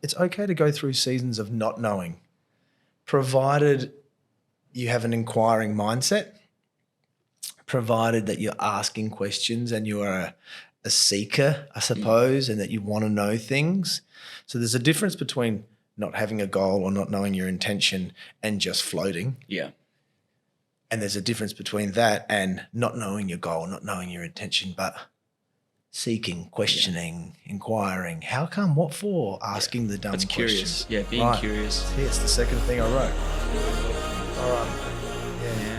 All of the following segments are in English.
it's okay to go through seasons of not knowing, provided you have an inquiring mindset, provided that you're asking questions and you are a seeker, I suppose, and that you want to know things. So there's a difference between not having a goal or not knowing your intention and just floating. Yeah. And there's a difference between that and not knowing your goal, not knowing your intention, but seeking, questioning, inquiring. How come? What for? Asking the dumb questions. Curious. Yeah, being curious. See, it's the second thing I wrote. All right. Yeah.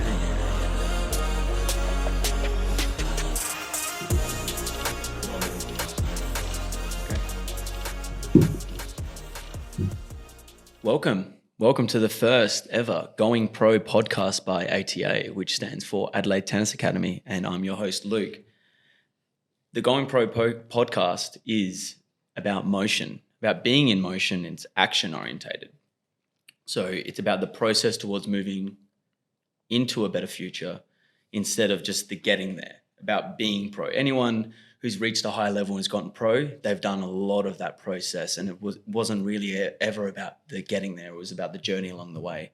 Welcome to the first ever Going Pro podcast by ATA, which stands for Adelaide Tennis Academy, and I'm your host, Luke. The Going Pro podcast is about motion, about being in motion. It's action orientated. So it's about the process towards moving into a better future instead of just the getting there, about being pro. Anyone who's reached a high level and has gotten pro, they've done a lot of that process, and it wasn't really ever about the getting there. It was about the journey along the way.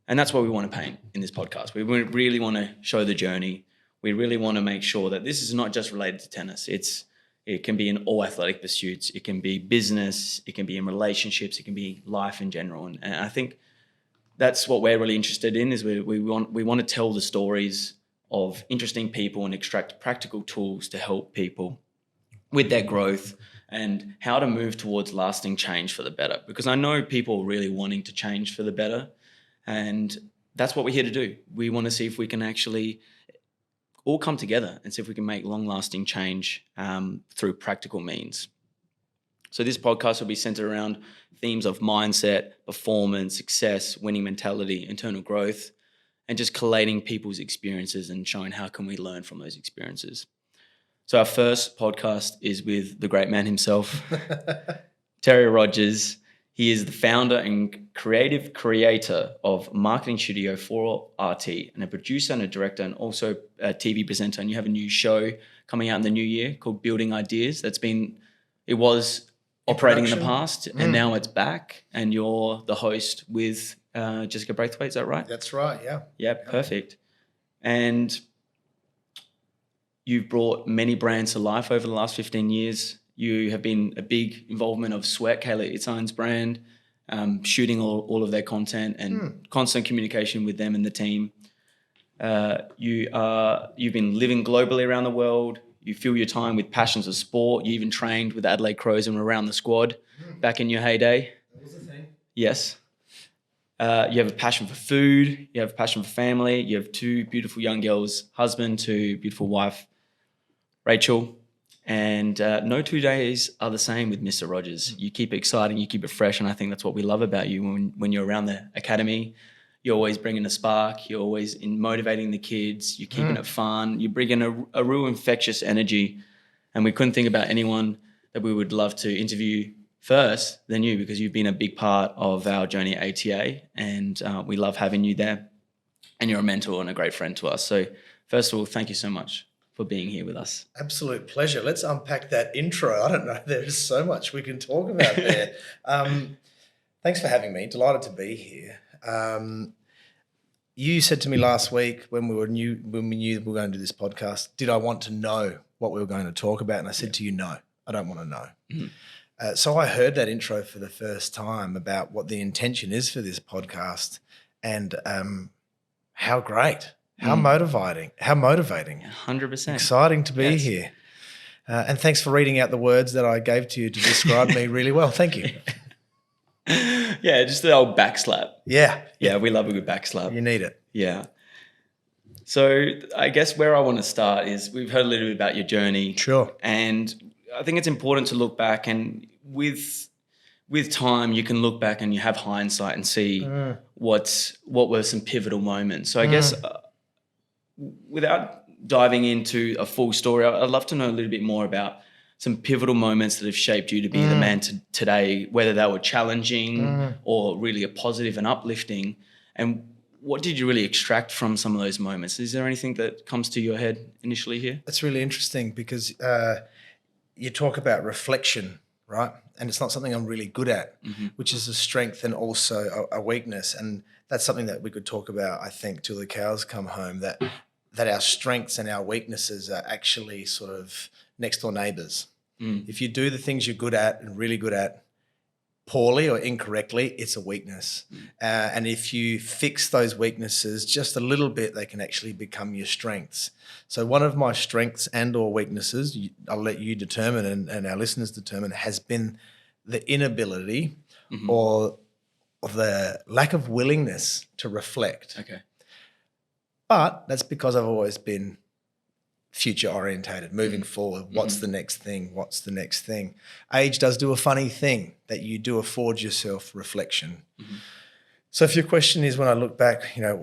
And that's what we want to paint in this podcast. We really want to show the journey. We really want to make sure that this is not just related to tennis. It can be in all athletic pursuits. It can be business. It can be in relationships. It can be life in general. And I think that's what we're really interested in, is we want to tell the stories of interesting people and extract practical tools to help people with their growth and how to move towards lasting change for the better. Because I know people are really wanting to change for the better, and that's what we're here to do. We want to see if we can actually all come together and see if we can make long-lasting change through practical means. So this podcast will be centered around themes of mindset, performance, success, winning mentality, internal growth, and just collating people's experiences and showing how can we learn from those experiences. So our first podcast is with the great man himself, Terry Rogers. He is the founder and creative creator of Marketing Studio 4RT, and a producer and a director, and also a TV presenter. And you have a new show coming out in the new year called Building Ideas. It was operating in the past, and now it's back. And you're the host with Jessica Braithwaite, is that right? That's right, yeah. Yeah, perfect. And you've brought many brands to life over the last 15 years. You have been a big involvement of Sweat, Kayla Itsines brand, shooting all of their content and constant communication with them and the team. You've been living globally around the world. You fill your time with passions of sport. You even trained with the Adelaide Crows and were around the squad back in your heyday. That was a thing. Yes. You have a passion for food. You have a passion for family. You have two beautiful young girls, husband to beautiful wife, Rachel. And no 2 days are the same with Mr. Rogers. You keep it exciting, you keep it fresh, and I think that's what we love about you. When you're around the academy, you're always bringing a spark. You're always motivating the kids. You're keeping it fun. You bring in a real infectious energy. And we couldn't think about anyone that we would love to interview first than you, because you've been a big part of our journey at ATA, and we love having you there. And you're a mentor and a great friend to us. So first of all, thank you so much for being here with us. Absolute pleasure. Let's unpack that intro. I don't know, there's so much we can talk about there. Thanks for having me. Delighted to be here. You said to me last week when we knew that we were going to do this podcast, did I want to know what we were going to talk about? And I said to you, no, I don't want to know. Mm-hmm. So I heard that intro for the first time about what the intention is for this podcast, and how great. How motivating. 100%. Exciting to be here. And thanks for reading out the words that I gave to you to describe me really well. Thank you. Yeah, just the old backslap. Yeah. Yeah, we love a good backslap. You need it. Yeah. So I guess where I want to start is we've heard a little bit about your journey. Sure. And I think it's important to look back, and with time you can look back and you have hindsight and see what were some pivotal moments. So I guess without diving into a full story, I'd love to know a little bit more about some pivotal moments that have shaped you to be the man today, whether they were challenging or really a positive and uplifting. And what did you really extract from some of those moments? Is there anything that comes to your head initially here? That's really interesting, because you talk about reflection, right? and it's not something I'm really good at, which is a strength and also a weakness. And that's something that we could talk about, I think, till the cows come home, that our strengths and our weaknesses are actually sort of next door neighbors. If you do the things you're good at and really good at poorly or incorrectly, it's a weakness. And if you fix those weaknesses just a little bit, they can actually become your strengths. So one of my strengths and or weaknesses, I'll let you determine and our listeners determine, has been the inability or the lack of willingness to reflect. Okay. But that's because I've always been future orientated, moving forward. What's the next thing? What's the next thing? Age does do a funny thing that you do afford yourself reflection. So if your question is, when I look back, you know,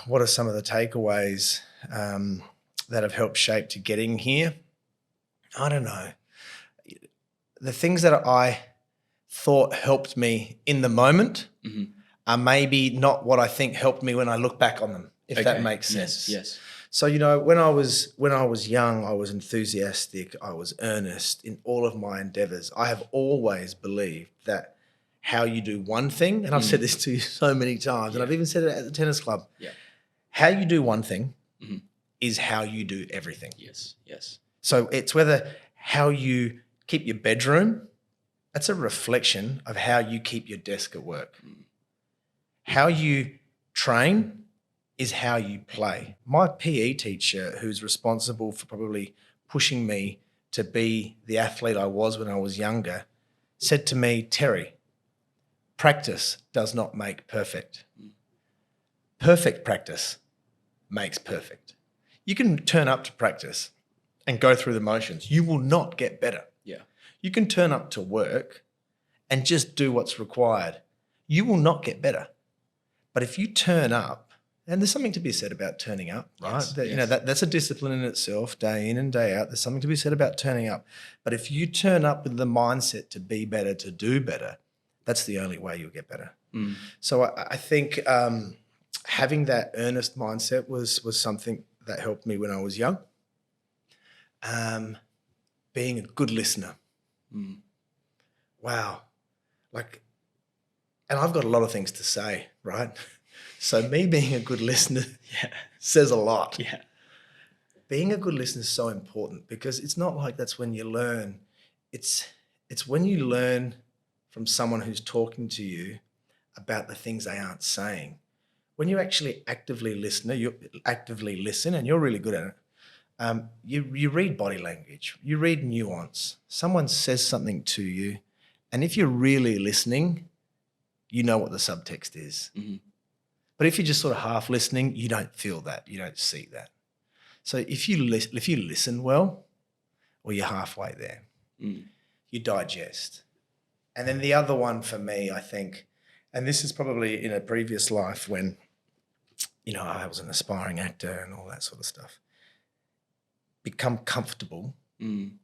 what are some of the takeaways that have helped shape to getting here? I don't know. The things that I thought helped me in the moment are maybe not what I think helped me when I look back on them, if that makes sense. Yes. So, you know, when I was young, I was enthusiastic, I was earnest in all of my endeavors. I have always believed that how you do one thing, and I've said this to you so many times, and I've even said it at the tennis club, how you do one thing is how you do everything. Yes. So it's whether how you keep your bedroom, that's a reflection of how you keep your desk at work. How you train is how you play. My PE teacher, who's responsible for probably pushing me to be the athlete I was when I was younger, said to me, Terry, practice does not make perfect. Perfect practice makes perfect. You can turn up to practice and go through the motions. You will not get better. Yeah. You can turn up to work and just do what's required. You will not get better. But if you turn up, and there's something to be said about turning up, right? You know, that's a discipline in itself, day in and day out. There's something to be said about turning up. But if you turn up with the mindset to be better, to do better, that's the only way you'll get better. So I think having that earnest mindset was something that helped me when I was young. Being a good listener. Wow. And I've got a lot of things to say, right? So me being a good listener says a lot. Yeah. Being a good listener is so important, because it's not like that's when you learn. It's when you learn from someone who's talking to you about the things they aren't saying. When you actually actively listen, and you're really good at it, you read body language, you read nuance. Someone says something to you, and if you're really listening, you know what the subtext is. But if you're just sort of half listening, you don't feel that, you don't see that. So if you listen well, well, you're halfway there. You digest. And then the other one for me, I think, and this is probably in a previous life when, you know, I was an aspiring actor and all that sort of stuff. Become comfortable and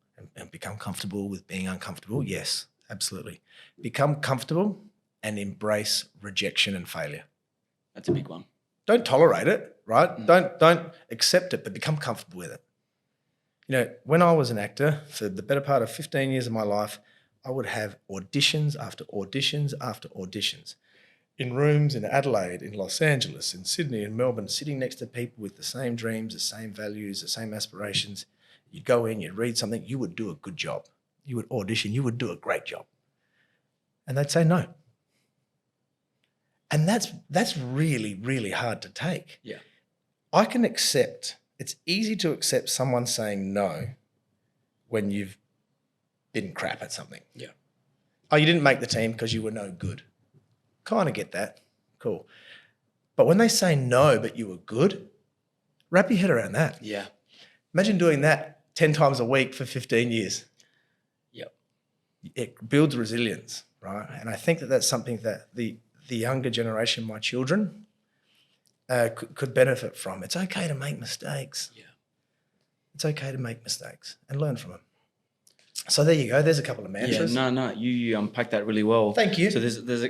become comfortable with being uncomfortable. Yes, absolutely. Become comfortable and embrace rejection and failure. That's a big one. Don't tolerate it, right? Don't accept it, but become comfortable with it. You know, when I was an actor, for the better part of 15 years of my life, I would have auditions after auditions after auditions in rooms in Adelaide, in Los Angeles, in Sydney, in Melbourne, sitting next to people with the same dreams, the same values, the same aspirations. You'd go in, you'd read something, you would do a good job. You would audition, you would do a great job. And they'd say no. And that's really, really hard to take. Yeah. I can accept, it's easy to accept someone saying no when you've been crap at something. Yeah. Oh, you didn't make the team because you were no good. Kind of get that. Cool. But when they say no, but you were good, wrap your head around that. Yeah. Imagine doing that 10 times a week for 15 years. Yep. It builds resilience, right? And I think that that's something that the younger generation, my children, could benefit from. It's okay to make mistakes. Yeah. It's okay to make mistakes and learn from them. So there you go. There's a couple of mantras. Yeah, no, you unpacked that really well. Thank you. So there's a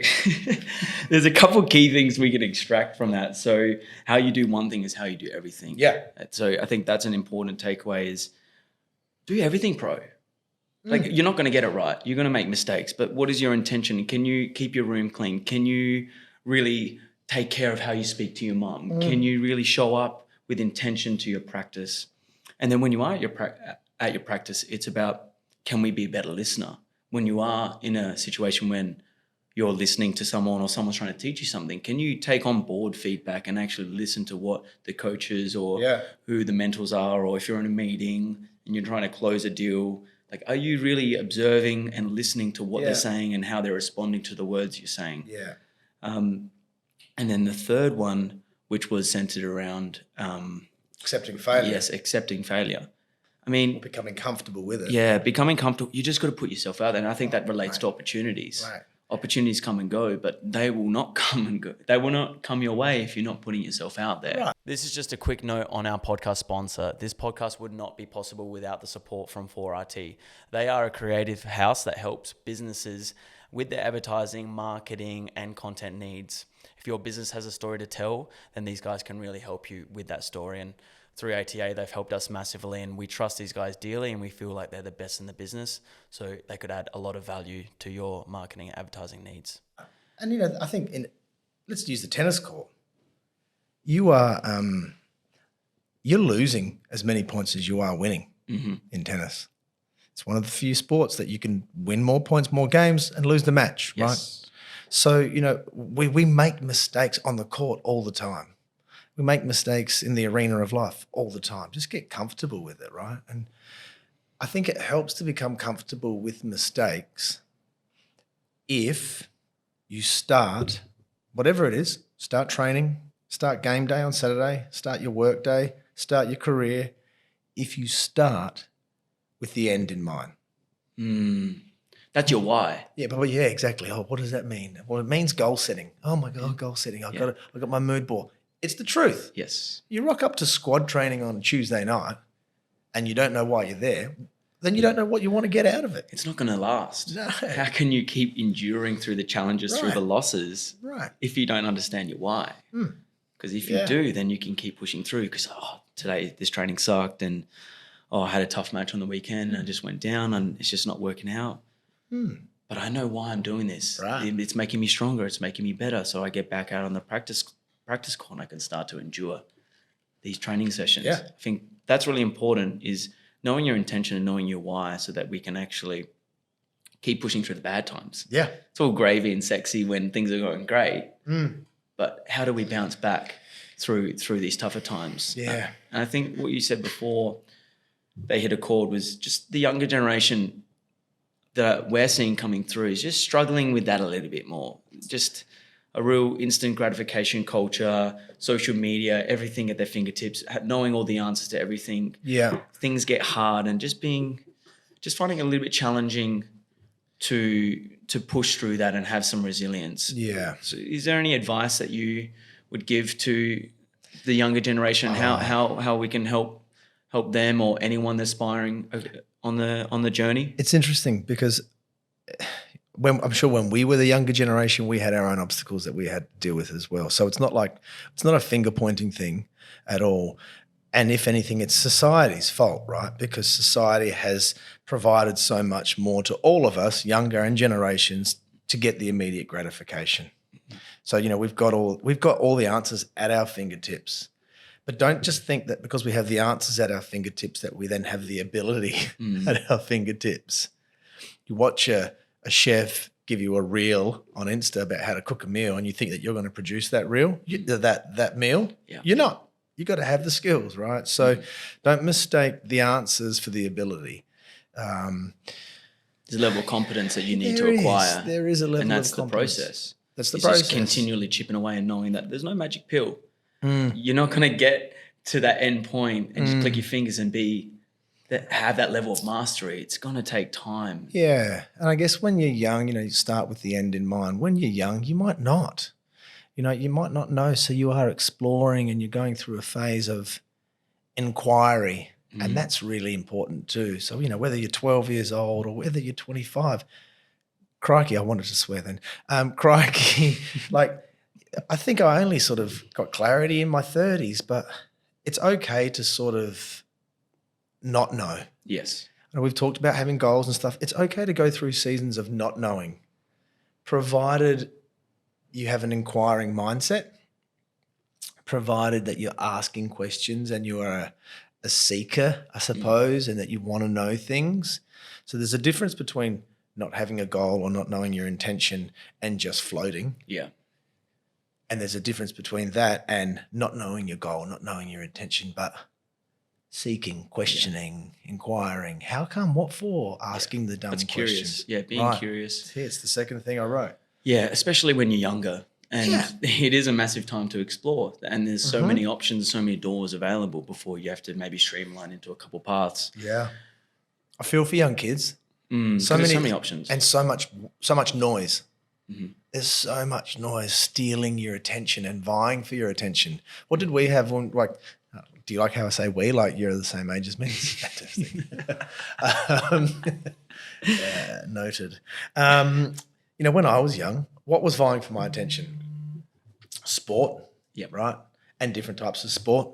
there's a couple of key things we can extract from that. So how you do one thing is how you do everything. Yeah. So I think that's an important takeaway is do everything pro. Like, you're not going to get it right. You're going to make mistakes. But what is your intention? Can you keep your room clean? Can you really take care of how you speak to your mum? Can you really show up with intention to your practice? And then when you are at your practice, it's about, can we be a better listener? When you are in a situation when you're listening to someone or someone's trying to teach you something, can you take on board feedback and actually listen to what the coaches or who the mentors are, or if you're in a meeting and you're trying to close a deal, like, are you really observing and listening to what they're saying and how they're responding to the words you're saying? Yeah. And then the third one, which was centered around Accepting failure. Yes, accepting failure. I mean, becoming comfortable with it. Yeah, becoming comfortable. You just got to put yourself out there. And I think that relates to opportunities. Right. Opportunities come and go, but they will not come and go. They will not come your way if you're not putting yourself out there. Right. This is just a quick note on our podcast sponsor. This podcast would not be possible without the support from 4RT. They are a creative house that helps businesses with their advertising, marketing, and content needs. If your business has a story to tell, then these guys can really help you with that story. And through ATA, they've helped us massively, and we trust these guys dearly, and we feel like they're the best in the business. So they could add a lot of value to your marketing and advertising needs. And, I think let's use the tennis court. You are, you're losing as many points as you are winning in tennis. It's one of the few sports that you can win more points, more games, and lose the match, right? So, we make mistakes on the court all the time. We make mistakes in the arena of life all the time. Just get comfortable with it, right? And I think it helps to become comfortable with mistakes if you start, whatever it is, start training, start game day on Saturday, start your work day, start your career, if you start with the end in mind. That's your why. Yeah, but exactly. Oh, what does that mean? Well, it means goal setting. Oh my God, goal setting. I got my mood board. It's the truth. Yes. You rock up to squad training on Tuesday night and you don't know why you're there, then you don't know what you want to get out of it. It's not going to last. No. How can you keep enduring through the challenges, through the losses, if you don't understand your why? Because if you do, then you can keep pushing through because, today this training sucked and, I had a tough match on the weekend and I just went down and it's just not working out. But I know why I'm doing this. Right. It's making me stronger. It's making me better. So I get back out on the practice court and I can start to endure these training sessions. Yeah. I think that's really important, is knowing your intention and knowing your why, so that we can actually keep pushing through the bad times. Yeah. It's all gravy and sexy when things are going great. But how do we bounce back through these tougher times? Yeah. And I think what you said before they hit a chord was just the younger generation that we're seeing coming through is just struggling with that a little bit more. Just a real instant gratification culture, social media, everything at their fingertips, knowing all the answers to everything. Yeah. Things get hard and just finding it a little bit challenging to push through that and have some resilience. Yeah. So is there any advice that you would give to the younger generation, how we can help them or anyone aspiring on the journey? It's interesting because I'm sure when we were the younger generation, we had our own obstacles that we had to deal with as well. So it's not a finger pointing thing at all. And if anything, it's society's fault, right? Because society has provided so much more to all of us, younger and generations, to get the immediate gratification. So, we've got all the answers at our fingertips. But don't just think that because we have the answers at our fingertips that we then have the ability at our fingertips. You watch a chef give you a reel on Insta about how to cook a meal and you think that you're going to produce that reel, that meal. Yeah. You're not. You got to have the skills, right? So don't mistake the answers for the ability. There's a level of competence that you need to acquire. There is a level of competence. And that's the process. That's the process. Just continually chipping away and knowing that there's no magic pill. You're not going to get to that end point and just click your fingers and have that level of mastery. It's going to take time. Yeah. And I guess when you're young, you start with the end in mind. When you're young, you might not. You might not know. So you are exploring and you're going through a phase of inquiry. And that's really important too. So, whether you're 12 years old or whether you're 25, crikey, I wanted to swear then. Crikey, I think I only sort of got clarity in my 30s, but it's okay to sort of not know. Yes. And we've talked about having goals and stuff. It's okay to go through seasons of not knowing, provided you have an inquiring mindset, provided that you're asking questions and you are a seeker, I suppose, and that you want to know things. So there's a difference between not having a goal or not knowing your intention and just floating. Yeah. And there's a difference between that and not knowing your goal, not knowing your intention, but seeking, questioning, inquiring. How come? What for? Asking the dumb That's curious. questions. Yeah, being curious. See, it's the second thing I wrote. Yeah, especially when you're younger. And it is a massive time to explore. And there's so many options, so many doors available before you have to maybe streamline into a couple paths. Yeah. I feel for young kids. So many options. And so much noise. There's so much noise stealing your attention and vying for your attention. What did we have when, like, do you like how I say we? Like you're the same age as me? It's fantastic. Noted. When I was young, what was vying for my attention? Sport, right? And different types of sport.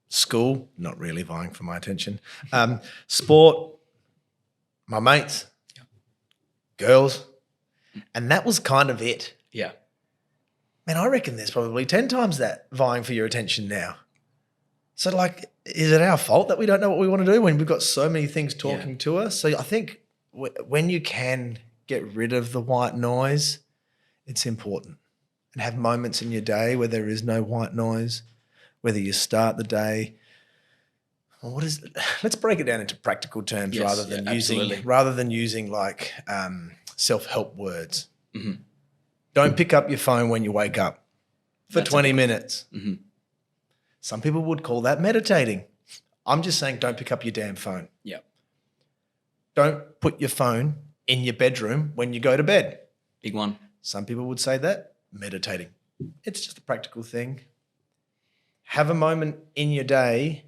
School, not really vying for my attention. Sport, my mates, girls, and that was kind of it. Yeah. Man, I reckon there's probably 10 times that vying for your attention now. So, like, is it our fault that we don't know what we want to do when we've got so many things talking to us? So I think when you can get rid of the white noise, it's important. And have moments in your day where there is no white noise, whether you start the day. Let's break it down into practical terms rather than using like self-help words. Don't pick up your phone when you wake up for 20 minutes. Some people would call that meditating. I'm just saying don't pick up your damn phone. Yeah. Don't put your phone in your bedroom when you go to bed. Big one. Some people would say that meditating. It's just a practical thing. Have a moment in your day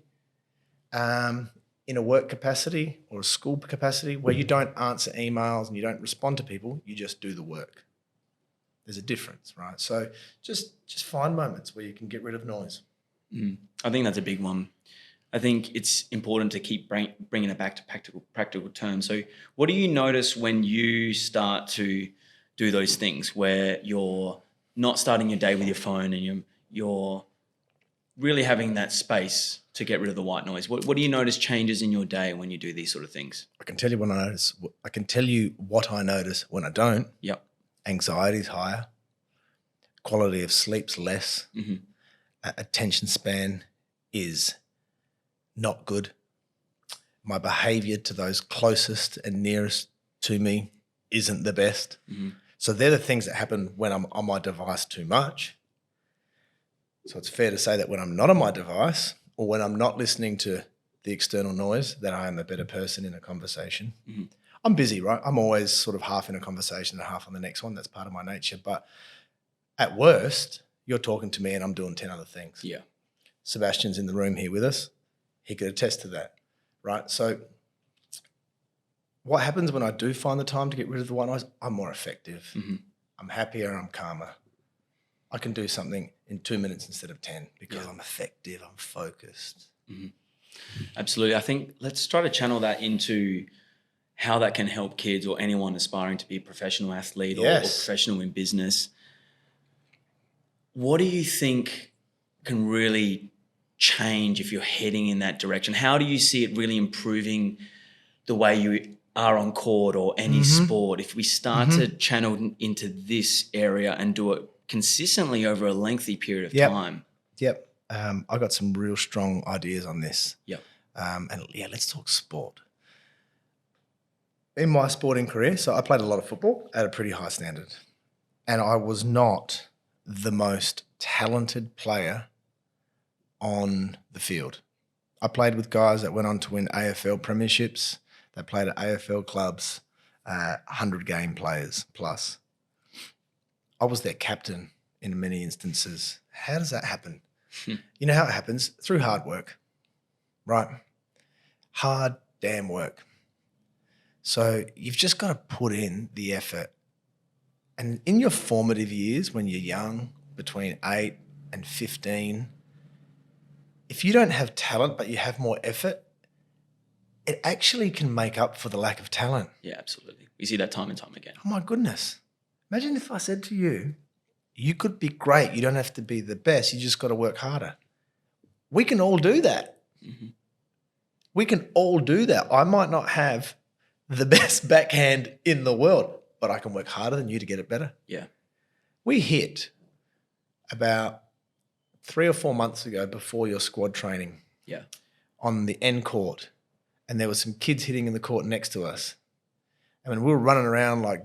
in a work capacity or a school capacity where you don't answer emails and you don't respond to people, you just do the work. There's a difference, right? So just find moments where you can get rid of noise. I think that's a big one. I think it's important to keep bringing it back to practical terms. So what do you notice when you start to do those things where you're not starting your day with your phone and you're really having that space to get rid of the white noise? What do you notice changes in your day when you do these sort of things? I can tell you when I notice. I can tell you what I notice when I don't. Yep. Anxiety's higher. Quality of sleep's less. Attention span is not good. My behavior to those closest and nearest to me isn't the best. So they're the things that happen when I'm on my device too much. So it's fair to say that when I'm not on my device or when I'm not listening to the external noise, that I am a better person in a conversation. I'm busy, right? I'm always sort of half in a conversation and half on the next one. That's part of my nature. But at worst, you're talking to me and I'm doing 10 other things. Yeah. Sebastian's in the room here with us. He could attest to that, right? So what happens when I do find the time to get rid of the white noise? I'm more effective. I'm happier, I'm calmer. I can do something in 2 minutes instead of 10 because I'm effective, I'm focused. Absolutely. I think let's try to channel that into how that can help kids or anyone aspiring to be a professional athlete or professional in business. What do you think can really change if you're heading in that direction? How do you see it really improving the way you are on court or any sport? If we start to channel into this area and do it consistently over a lengthy period of time. I got some real strong ideas on this. Let's talk sport. In my sporting career, so I played a lot of football at a pretty high standard. And I was not the most talented player on the field. I played with guys that went on to win AFL premierships. They played at AFL clubs, 100-game players plus. I was their captain in many instances. How does that happen? You know how it happens? Through hard work, right? Hard damn work. So you've just got to put in the effort. And in your formative years, when you're young, between 8 and 15, if you don't have talent but you have more effort, it actually can make up for the lack of talent. Yeah, absolutely. We see that time and time again. Oh my goodness. Imagine if I said to you, you could be great. You don't have to be the best. You just got to work harder. We can all do that. Mm-hmm. We can all do that. I might not have the best backhand in the world, but I can work harder than you to get it better. Yeah. We hit about 3 or 4 months ago before your squad training on the end court, and there were some kids hitting in the court next to us. I mean, we were running around like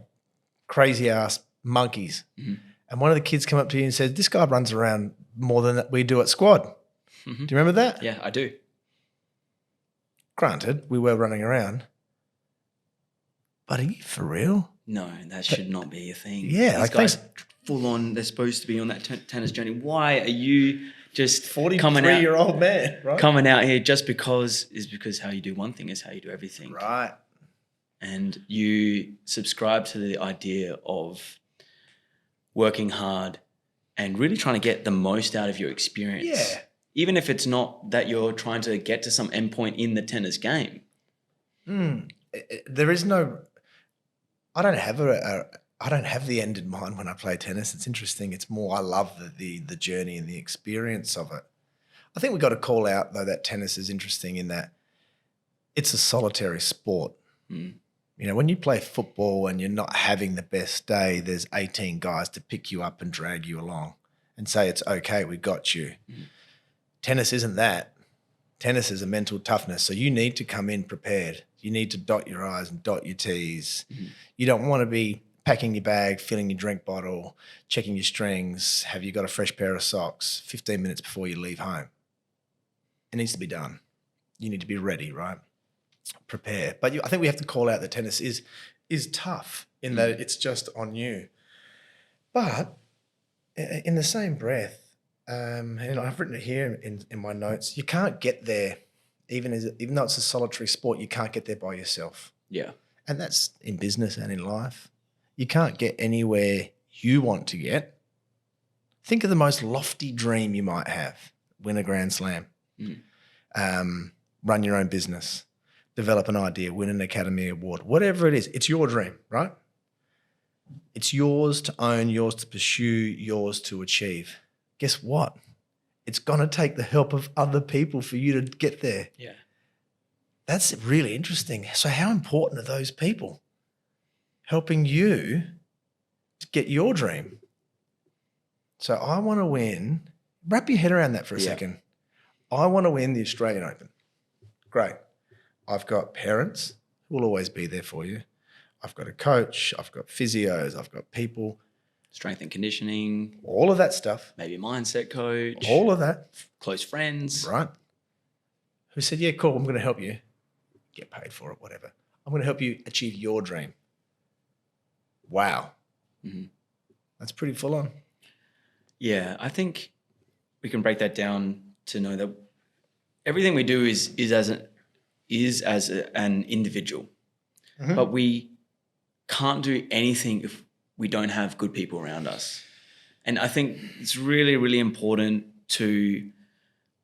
crazy-ass monkeys. Mm-hmm. And one of the kids came up to you and said, this guy runs around more than we do at squad. Mm-hmm. Do you remember that? Yeah, I do. Granted, we were running around. But are you for real? No, that should not be a thing. Yeah. These guys full on, they're supposed to be on that tennis journey. Why are you just 43-year-old man, right? Coming out here just because how you do one thing is how you do everything. Right. And you subscribe to the idea of working hard and really trying to get the most out of your experience. Yeah. Even if it's not that you're trying to get to some endpoint in the tennis game. There is no... I don't have the end in mind when I play tennis. It's interesting. It's more I love the journey and the experience of it. I think we've got to call out, though, that tennis is interesting in that it's a solitary sport. Mm. You know, when you play football and you're not having the best day, there's 18 guys to pick you up and drag you along and say, it's okay, we got you. Mm. Tennis isn't that. Tennis is a mental toughness. So you need to come in prepared. You need to dot your I's and dot your T's. Mm-hmm. You don't want to be packing your bag, filling your drink bottle, checking your strings. Have you got a fresh pair of socks 15 minutes before you leave home? It needs to be done. You need to be ready, right? Prepare. But I think we have to call out that tennis is tough in that it's just on you. But in the same breath, and I've written it here in my notes, you can't get there. Even though it's a solitary sport, you can't get there by yourself. Yeah. And that's in business and in life. You can't get anywhere you want to get. Think of the most lofty dream you might have. Win a Grand Slam. Run your own business. Develop an idea. Win an Academy Award. Whatever it is, it's your dream, right? It's yours to own, yours to pursue, yours to achieve. Guess what? It's going to take the help of other people for you to get there. Yeah. That's really interesting. So how important are those people helping you to get your dream? So I want to win. Wrap your head around that for a second. I want to win the Australian Open. Great. I've got parents who will always be there for you. I've got a coach. I've got physios. I've got people. Strength and conditioning. All of that stuff. Maybe a mindset coach. All of that. Close friends. Right. Who said, yeah, cool, I'm going to help you. Get paid for it, whatever. I'm going to help you achieve your dream. Wow. Mm-hmm. That's pretty full on. Yeah, I think we can break that down to know that everything we do is as an individual. Mm-hmm. But we can't do anything if we don't have good people around us. And I think it's really, really important to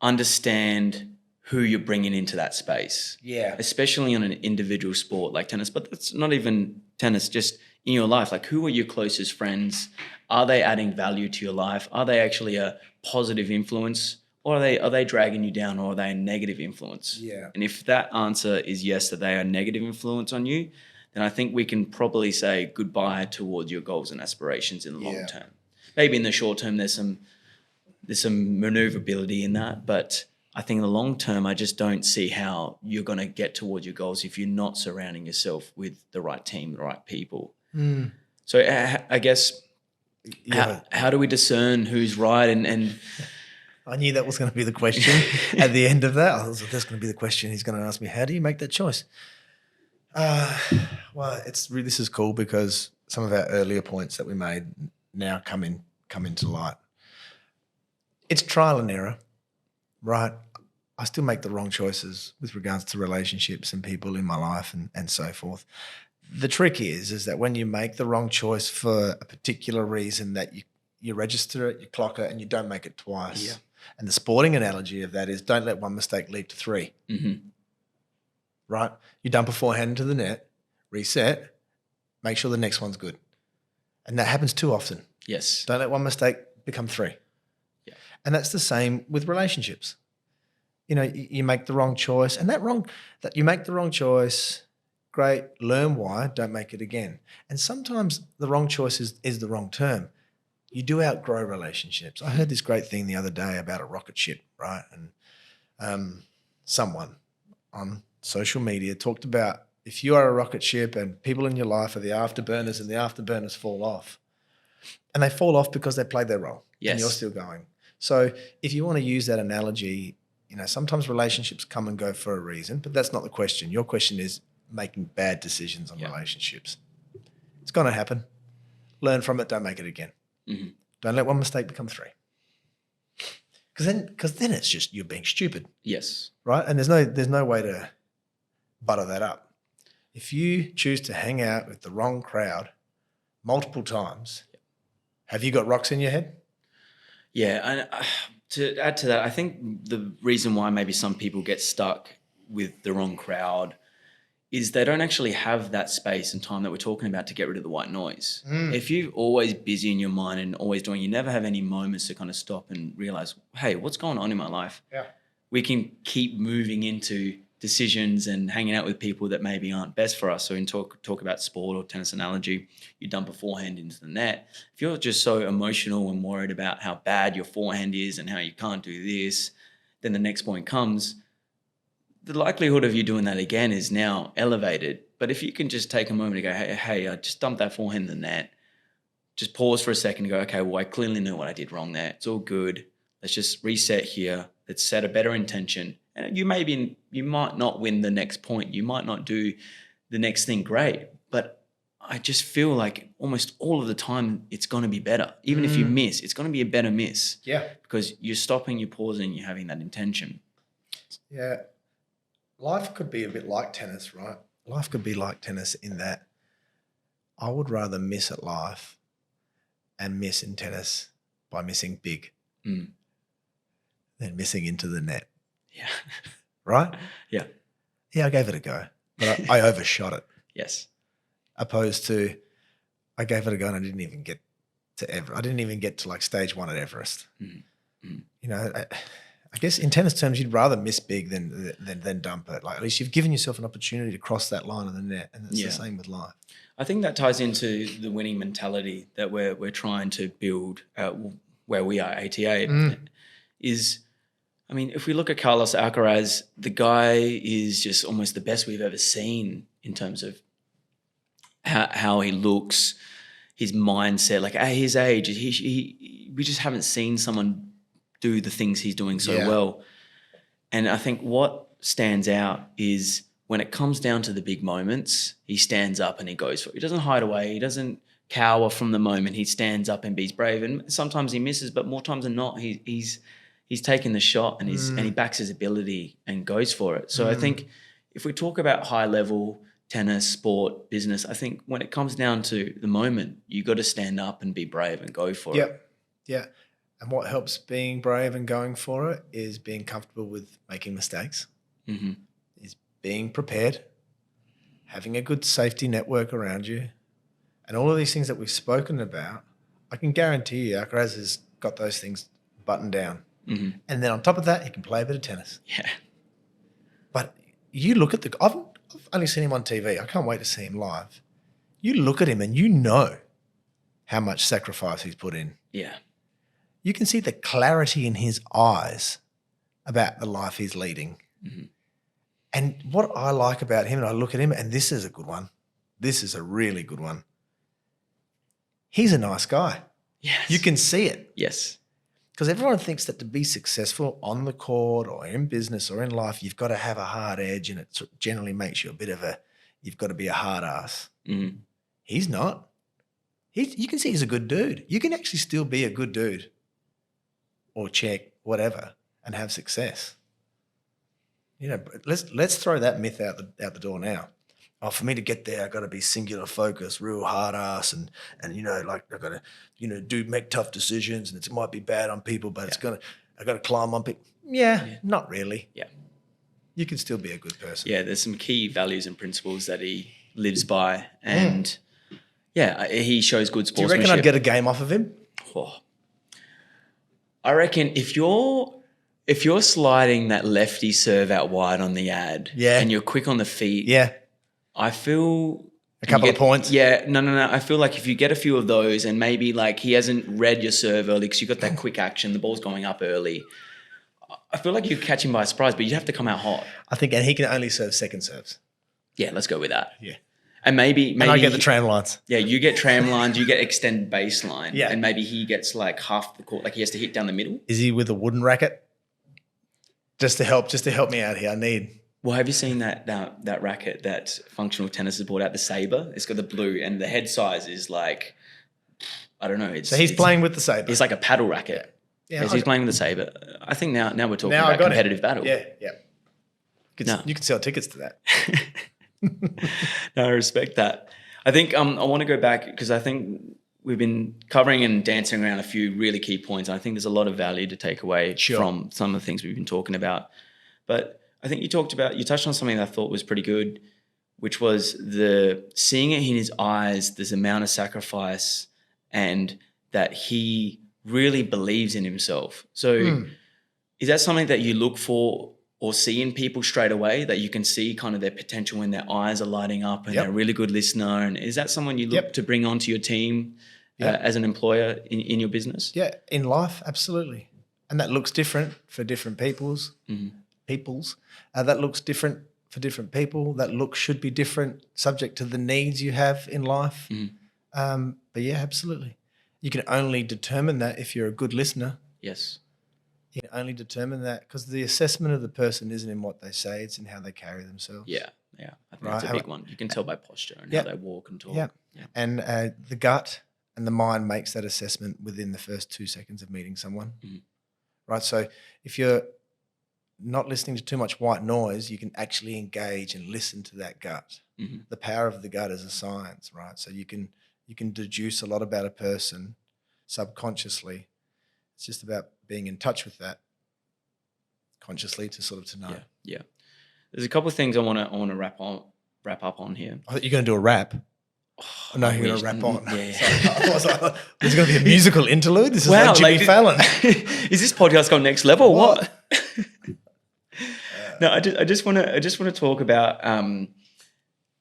understand who you're bringing into that space. Yeah. Especially on an individual sport like tennis, but it's not even tennis, just in your life. Like, who are your closest friends? Are they adding value to your life? Are they actually a positive influence? Or are they dragging you down, or are they a negative influence? Yeah. And if that answer is yes, that they are a negative influence on you, then I think we can probably say goodbye towards your goals and aspirations in the long term. Maybe in the short term, there's some maneuverability in that, but I think in the long term, I just don't see how you're going to get towards your goals if you're not surrounding yourself with the right team, the right people. Mm. So I guess, how do we discern who's right? And I knew that was going to be the question at the end of that. I was like, that's going to be the question he's going to ask me. How do you make that choice? Well, this is cool because some of our earlier points that we made now come into light. It's trial and error, right? I still make the wrong choices with regards to relationships and people in my life and so forth. The trick is that when you make the wrong choice for a particular reason, that you register it, you clock it, and you don't make it twice. Yeah. And the sporting analogy of that is don't let one mistake lead to three. Mm-hmm. right? You dump a forehand into the net, reset, make sure the next one's good. And that happens too often. Yes. Don't let one mistake become three. Yeah. And that's the same with relationships. You know, you make the wrong choice, and that you make the wrong choice, great, learn why, don't make it again. And sometimes the wrong choice is the wrong term. You do outgrow relationships. I heard this great thing the other day about a rocket ship, right? And someone on social media talked about if you are a rocket ship and people in your life are the afterburners and the afterburners fall off. And they fall off because they played their role. Yes. And you're still going. So if you want to use that analogy, you know, sometimes relationships come and go for a reason, but that's not the question. Your question is making bad decisions on relationships. It's going to happen. Learn from it. Don't make it again. Mm-hmm. Don't let one mistake become three. Because then it's just you're being stupid. Yes. Right? And there's no way to butter that up. If you choose to hang out with the wrong crowd multiple times, have you got rocks in your head? Yeah, and to add to that, I think the reason why maybe some people get stuck with the wrong crowd is they don't actually have that space and time that we're talking about to get rid of the white noise. If you're always busy in your mind and always doing, you never have any moments to kind of stop and realize, hey, what's going on in my life? Yeah. We can keep moving into decisions and hanging out with people that maybe aren't best for us. So in talk about sport or tennis analogy, you dump a forehand into the net. If you're just so emotional and worried about how bad your forehand is and how you can't do this, then the next point comes, the likelihood of you doing that again is now elevated. But if you can just take a moment to go, hey, I just dumped that forehand in the net, just pause for a second and go, okay, well, I clearly know what I did wrong there. It's all good. Let's just reset here. Let's set a better intention. And you might not win the next point. You might not do the next thing great, but I just feel like almost all of the time it's going to be better. Even if you miss, it's going to be a better miss. Yeah. Because you're stopping, you're pausing, you're having that intention. Yeah. Life could be a bit like tennis, right? Life could be like tennis in that I would rather miss at life and miss in tennis by missing big than missing into the net. Yeah. Right? Yeah. Yeah, I gave it a go, but I overshot it. Yes. Opposed to I gave it a go and I didn't even get to like stage one at Everest. Mm-hmm. You know, I guess in tennis terms, you'd rather miss big than dump it. Like at least you've given yourself an opportunity to cross that line of the net, and it's the same with life. I think that ties into the winning mentality that we're trying to build where we are, ATA, is, I mean, if we look at Carlos Alcaraz, the guy is just almost the best we've ever seen in terms of how he looks, his mindset, like at his age, we just haven't seen someone do the things he's doing so well. And I think what stands out is when it comes down to the big moments, he stands up and he goes for it. He doesn't hide away. He doesn't cower from the moment. He stands up and he's brave. And sometimes he misses, but more times than not, he's taking the shot and he backs his ability and goes for it. So I think if we talk about high level tennis, sport, business, I think when it comes down to the moment, you got to stand up and be brave and go for it. Yeah. And what helps being brave and going for it is being comfortable with making mistakes, is being prepared, having a good safety network around you, and all of these things that we've spoken about. I can guarantee you Alcaraz has got those things buttoned down. And then on top of that, he can play a bit of tennis. Yeah. But you look at I've only seen him on TV. I can't wait to see him live. You look at him and you know how much sacrifice he's put in. Yeah. You can see the clarity in his eyes about the life he's leading. And what I like about him, and I look at him, and this is a good one. This is a really good one. He's a nice guy. Yes. You can see it. Yes. Because everyone thinks that to be successful on the court or in business or in life, you've got to have a hard edge, and it generally makes you you've got to be a hard ass. He's not. You can see he's a good dude. You can actually still be a good dude or chick, whatever, and have success. You know, let's throw that myth out the door now. Oh, for me to get there, I got to be singular focus, real hard ass, and you know, like I got to make tough decisions, and it might be bad on people, but I got to climb on people. Yeah, not really. Yeah. you can still be a good person. Yeah, there's some key values and principles that he lives by, and he shows good Do you sportsmanship. reckon I'd get a game off of him? Oh. I reckon if you're sliding that lefty serve out wide on the ad, and you're quick on the feet, I feel a couple of points. Yeah, no. I feel like if you get a few of those, and maybe like he hasn't read your serve early because you got that quick action, the ball's going up early. I feel like you catch him by surprise, but you have to come out hot. I think, and he can only serve second serves. Yeah, let's go with that. Yeah. And maybe I get the tram lines. Yeah, you get tram lines, you get extended baseline. Yeah. And maybe he gets like half the court, like he has to hit down the middle. Is he with a wooden racket? Just to help me out here. I need. Well, have you seen that racket that Functional Tennis has brought out, the Sabre? It's got the blue and the head size is like, I don't know. So he's playing with the Sabre. It's like a paddle racket. Yeah, he's playing with the Sabre. I think now we're talking about competitive battle. Yeah. You can sell tickets to that. No, I respect that. I think I want to go back because I think we've been covering and dancing around a few really key points. I think there's a lot of value to take away from some of the things we've been talking about. But I think you touched on something that I thought was pretty good, which was seeing it in his eyes, this amount of sacrifice, and that he really believes in himself. So is that something that you look for or see in people straight away, that you can see kind of their potential when their eyes are lighting up and they're a really good listener? And is that someone you look to bring onto your team as an employer in your business? Yeah, in life, absolutely. And that looks different for different peoples. That looks different for different people. That look should be different subject to the needs you have in life. But yeah, absolutely. You can only determine that if you're a good listener. Yes. You can only determine that because the assessment of the person isn't in what they say, it's in how they carry themselves. Yeah. I think that's a big one. You can tell by posture and how they walk and talk. Yeah. And the gut and the mind makes that assessment within the first 2 seconds of meeting someone. Right? So if you're not listening to too much white noise, you can actually engage and listen to that gut. The power of the gut is a science, right? So you can deduce a lot about a person subconsciously. It's just about being in touch with that consciously to know. Yeah. There's a couple of things I want to wrap up on here. I thought you're going to do a rap. Oh, no, you're going to rap on. Yeah. I was like, there's going to be a musical interlude. This is like Jimmy Fallon. Is this podcast gone next level or what? No, I just want to talk about.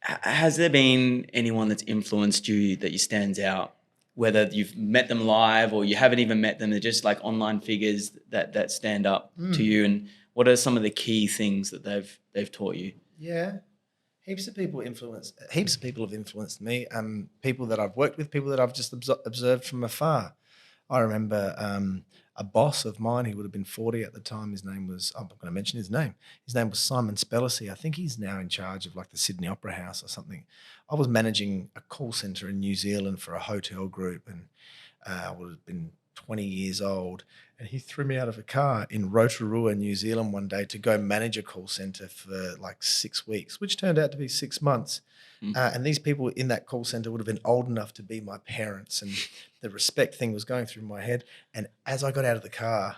Has there been anyone that's influenced you that stands out? Whether you've met them live or you haven't even met them, they're just like online figures that stand up to you. And what are some of the key things that they've taught you? Yeah, heaps of people have influenced me. People that I've worked with, people that I've just observed from afar. I remember a boss of mine, he would have been 40 at the time. His name was, I'm not going to mention his name. His name was Simon Spellacy. I think he's now in charge of like the Sydney Opera House or something. I was managing a call centre in New Zealand for a hotel group, and I would have been 20 years old. And he threw me out of a car in Rotorua, New Zealand one day to go manage a call centre for like 6 weeks, which turned out to be 6 months. And these people in that call centre would have been old enough to be my parents, and the respect thing was going through my head. And as I got out of the car,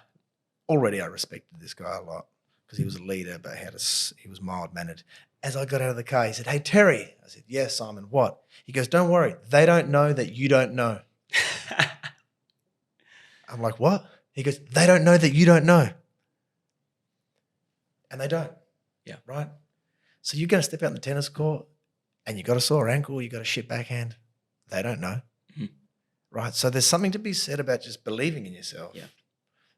already I respected this guy a lot because he was a leader, but he was mild-mannered. As I got out of the car, he said, "Hey, Terry." I said, "Yes, Simon, what?" He goes, "Don't worry. They don't know that you don't know." I'm like, "What?" He goes, "They don't know that you don't know." And they don't. Yeah. Right? So you're going to step out on the tennis court and you got a sore ankle, you got a shit backhand. They don't know. Right? So there's something to be said about just believing in yourself. Yeah.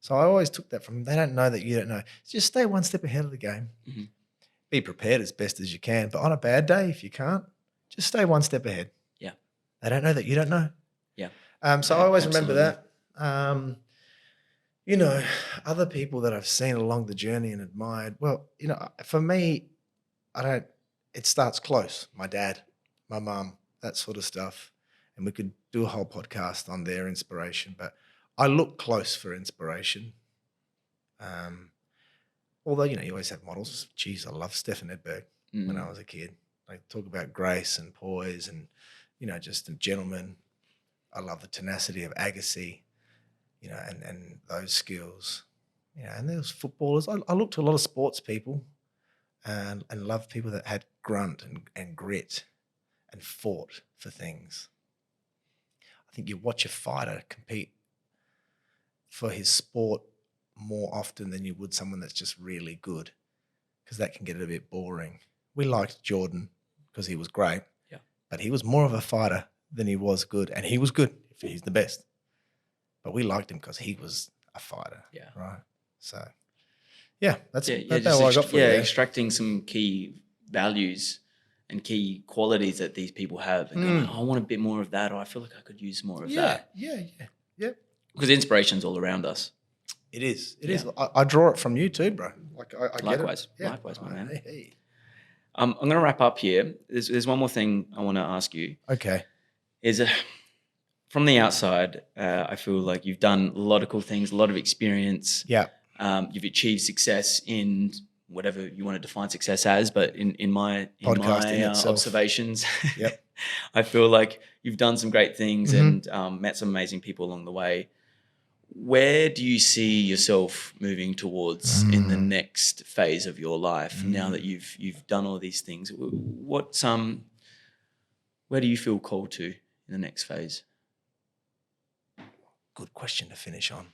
So I always took that from them. They don't know that you don't know. Just stay one step ahead of the game. Be prepared as best as you can. But on a bad day, if you can't, just stay one step ahead. Yeah. They don't know that you don't know. Yeah. So I always remember that. Other people that I've seen along the journey and admired, well, for me, it starts close. My dad, my mum, that sort of stuff. And we could do a whole podcast on their inspiration, but I look close for inspiration. Although, you always have models. Geez, I love Stefan Edberg when I was a kid. I talk about grace and poise and, just a gentleman. I love the tenacity of Agassi, and those skills. And there was footballers. I look to a lot of sports people. and loved people that had grunt and grit and fought for things. I think you watch a fighter compete for his sport more often than you would someone that's just really good, because that can get a bit boring. We liked Jordan because he was great, but he was more of a fighter than he was good, and he was good. He's the best. But we liked him because he was a fighter, right? So, that's all I got for you. Extracting some key values and key qualities that these people have, and going, I want a bit more of that, or I feel like I could use more of that. Yeah. Because inspiration's all around us. It is. It is. I draw it from you too, bro. Like I Likewise. get it. Likewise, my man. Hey. I'm going to wrap up here. There's one more thing I want to ask you. Okay. From the outside, I feel like you've done a lot of cool things, a lot of experience. Yeah. You've achieved success in whatever you want to define success as, but in my observations, I feel like you've done some great things and met some amazing people along the way. Where do you see yourself moving towards in the next phase of your life now that you've done all these things? Where do you feel called to in the next phase? Good question to finish on.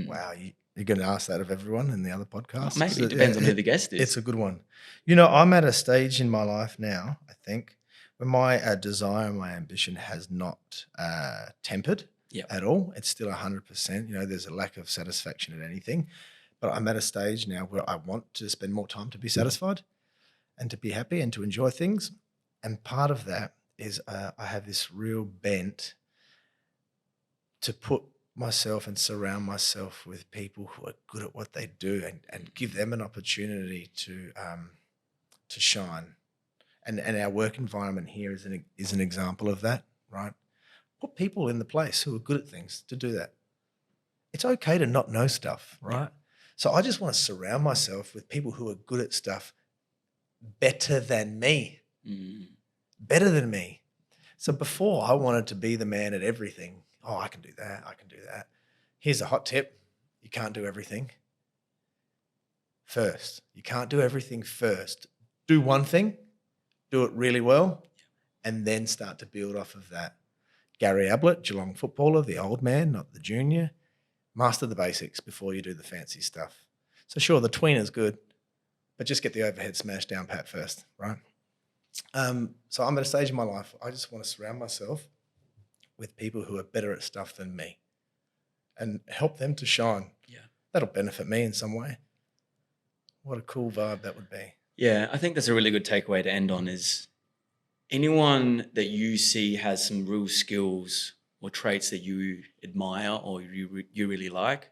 Wow, you're going to ask that of everyone in the other podcasts? Maybe it depends on who the guest is. It's a good one. I'm at a stage in my life now, I think, where my desire and my ambition has not tempered at all. It's still 100%. There's a lack of satisfaction at anything. But I'm at a stage now where I want to spend more time to be satisfied and to be happy and to enjoy things. And part of that is I have this real bent to put myself and surround myself with people who are good at what they do and give them an opportunity to shine. And our work environment here is an example of that, right? Put people in the place who are good at things to do that. It's okay to not know stuff, right? So I just want to surround myself with people who are good at stuff better than me. Better than me. So before I wanted to be the man at everything. Oh, I can do that. I can do that. Here's a hot tip. You can't do everything first. You can't do everything first. Do one thing, do it really well, and then start to build off of that. Gary Ablett, Geelong footballer, the old man, not the junior. Master the basics before you do the fancy stuff. So sure, the tweener's good, but just get the overhead smash down pat first, right? So I'm at a stage in my life, I just want to surround myself with people who are better at stuff than me and help them to shine. Yeah. That'll benefit me in some way. What a cool vibe that would be. Yeah, I think that's a really good takeaway to end on is anyone that you see has some real skills or traits that you admire or you really like,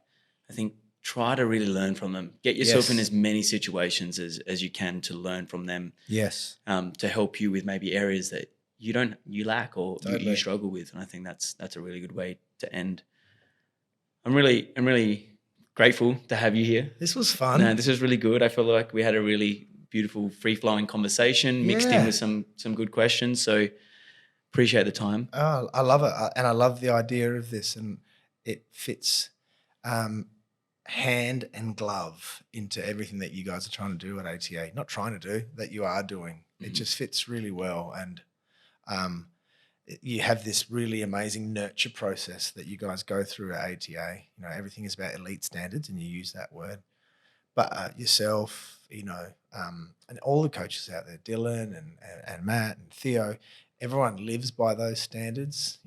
I think try to really learn from them. Get yourself in as many situations as you can to learn from them. Yes. To help you with maybe areas that you lack or you struggle with. And I think that's a really good way to end. I'm really grateful to have you here. This was fun. No, this was really good. I feel like we had a really beautiful free-flowing conversation mixed in with some good questions. So appreciate the time. Oh, I love it. And I love the idea of this, and it fits hand and glove into everything that you guys are trying to do at ATA. Not trying to do, that you are doing. It just fits really well. And you have this really amazing nurture process that you guys go through at ATA. Everything is about elite standards, and you use that word. But yourself, and all the coaches out there, Dylan and Matt and Theo, everyone lives by those standards.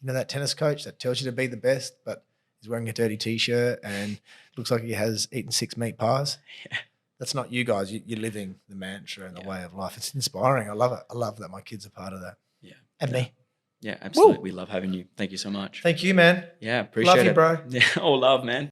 That tennis coach that tells you to be the best, but he's wearing a dirty T-shirt and looks like he has eaten 6 meat pies. Yeah. That's not you guys. You're living the mantra and the way of life. It's inspiring. I love it. I love that my kids are part of that. Yeah. And me. Yeah, absolutely. Woo! We love having you. Thank you so much. Thank you, man. Yeah, appreciate it. Love you, bro. Yeah, all love, man.